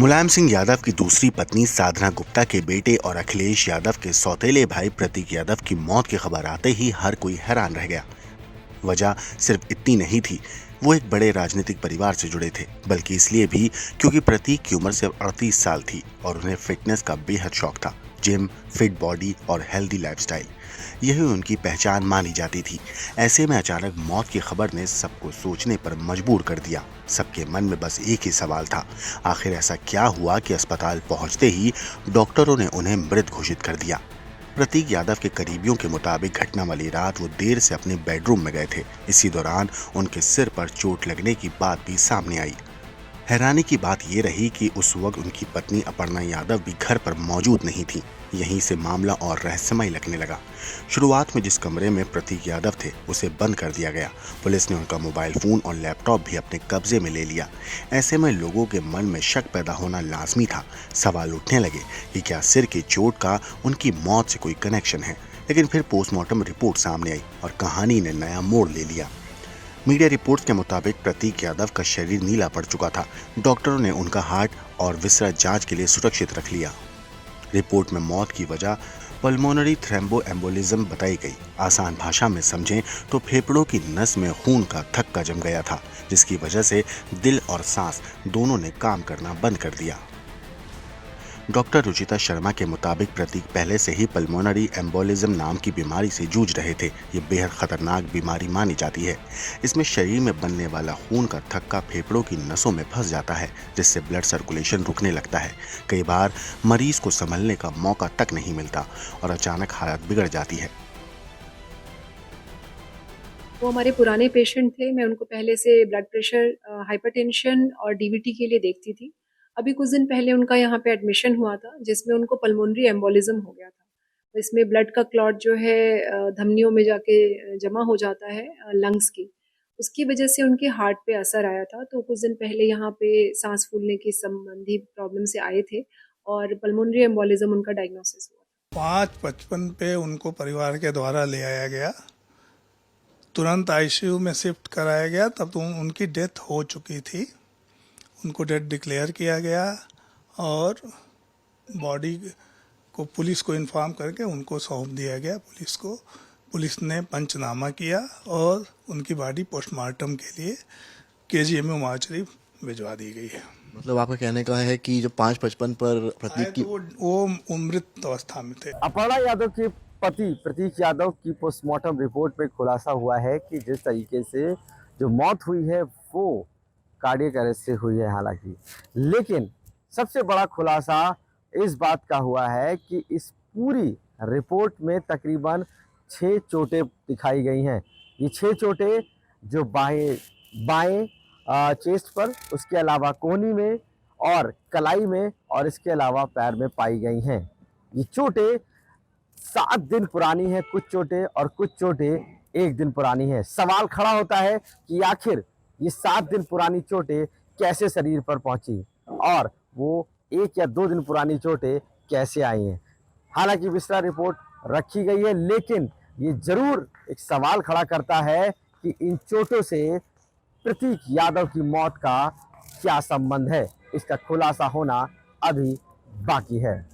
मुलायम सिंह यादव की दूसरी पत्नी साधना गुप्ता के बेटे और अखिलेश यादव के सौतेले भाई प्रतीक यादव की मौत की खबर आते ही हर कोई हैरान रह गया। वजह सिर्फ इतनी नहीं थी, वो एक बड़े राजनीतिक परिवार से जुड़े थे, बल्कि इसलिए भी क्योंकि प्रतीक की उम्र सिर्फ 38 साल थी और उन्हें फिटनेस का बेहद शौक था। जिम, फिट बॉडी और हेल्दी लाइफस्टाइल, यही उनकी पहचान मानी जाती थी। ऐसे में अचानक मौत की खबर ने सबको सोचने पर मजबूर कर दिया। सबके मन में बस एक ही सवाल था, आखिर ऐसा क्या हुआ कि अस्पताल पहुंचते ही डॉक्टरों ने उन्हें मृत घोषित कर दिया। प्रतीक यादव के करीबियों के मुताबिक घटना वाली रात वो देर से अपने बेडरूम में गए थे। इसी दौरान उनके सिर पर चोट लगने की बात भी सामने आई। हैरानी की बात यह रही कि उस वक्त उनकी पत्नी अपर्णा यादव भी घर पर मौजूद नहीं थी। यहीं से मामला और रहस्यमय लगने लगा। शुरुआत में जिस कमरे में प्रतीक यादव थे उसे बंद कर दिया गया। पुलिस ने उनका मोबाइल फोन और लैपटॉप भी अपने कब्जे में ले लिया। ऐसे में लोगों के मन में शक पैदा होना लाजमी था। सवाल उठने लगे कि क्या सिर की चोट का उनकी मौत से कोई कनेक्शन है। लेकिन फिर पोस्टमार्टम रिपोर्ट सामने आई और कहानी ने नया मोड़ ले लिया। मीडिया रिपोर्ट्स के मुताबिक प्रतीक यादव का शरीर नीला पड़ चुका था। डॉक्टरों ने उनका हार्ट और विसरा जांच के लिए सुरक्षित रख लिया। रिपोर्ट में मौत की वजह पल्मोनरी थ्रोम्बोएम्बोलिज्म बताई गई। आसान भाषा में समझें तो फेफड़ों की नस में खून का थक्का जम गया था, जिसकी वजह से दिल और सांस दोनों ने काम करना बंद कर दिया। डॉक्टर रुचिता शर्मा के मुताबिक प्रतीक पहले से ही पल्मोनरी एम्बोलिज्म नाम की बीमारी से जूझ रहे थे। ये बेहद खतरनाक बीमारी मानी जाती है। इसमें शरीर में बनने वाला खून का थक्का फेफड़ों की नसों में फंस जाता है, जिससे ब्लड सर्कुलेशन रुकने लगता है। कई बार मरीज को संभलने का मौका तक नहीं मिलता और अचानक हालत बिगड़ जाती है। वो हमारे पुराने पेशेंट थे, मैं उनको पहले से ब्लड प्रेशर, हाइपरटेंशन और डीवीटी के लिए देखती थी। अभी कुछ दिन पहले उनका यहाँ पे एडमिशन हुआ था, जिसमें उनको पल्मोनरी एम्बोलिज्म हो गया था। तो इसमें ब्लड का क्लॉट जो है धमनियों में जाके जमा हो जाता है लंग्स की। उसकी वजह से उनके हार्ट पे असर आया था। तो कुछ दिन पहले यहाँ पे सांस फूलने की संबंधी प्रॉब्लम से आए थे और पल्मोनरी एम्बोलिज्म उनका डायग्नोसिस हुआ। 5:55 पे उनको परिवार के द्वारा ले आया गया, तुरंत आईसीयू में शिफ्ट कराया गया। तब तो उनकी डेथ हो चुकी थी। उनको डेथ डिक्लेयर किया गया और बॉडी को पुलिस को इन्फॉर्म करके उनको सौंप दिया गया पुलिस को। पुलिस ने पंचनामा किया और उनकी बॉडी पोस्टमार्टम के लिए केजीएमयू मार्चरी भिजवा दी गई है। मतलब आपका कहने का है कि जो 5:55 पर प्रतीक की तो वो मृत अवस्था में थे। अपर्णा यादव के पति प्रतीक यादव की पोस्टमार्टम रिपोर्ट में खुलासा हुआ है कि जिस तरीके से जो मौत हुई है वो कार्डियक अरेस्ट से हुई है। हालांकि लेकिन सबसे बड़ा खुलासा इस बात का हुआ है कि इस पूरी रिपोर्ट में तकरीबन 6 चोटें दिखाई गई हैं। ये 6 चोटें जो बाएं बाएं चेस्ट पर, उसके अलावा कोहनी में और कलाई में और इसके अलावा पैर में पाई गई हैं। ये चोटें 7 दिन पुरानी है कुछ चोटें, और कुछ चोटें 1 दिन पुरानी है। सवाल खड़ा होता है कि आखिर ये 7 दिन पुरानी चोटें कैसे शरीर पर पहुंची और वो 1 या 2 दिन पुरानी चोटें कैसे आई हैं। हालांकि विस्तार रिपोर्ट रखी गई है, लेकिन ये जरूर एक सवाल खड़ा करता है कि इन चोटों से प्रतीक यादव की मौत का क्या संबंध है। इसका खुलासा होना अभी बाकी है।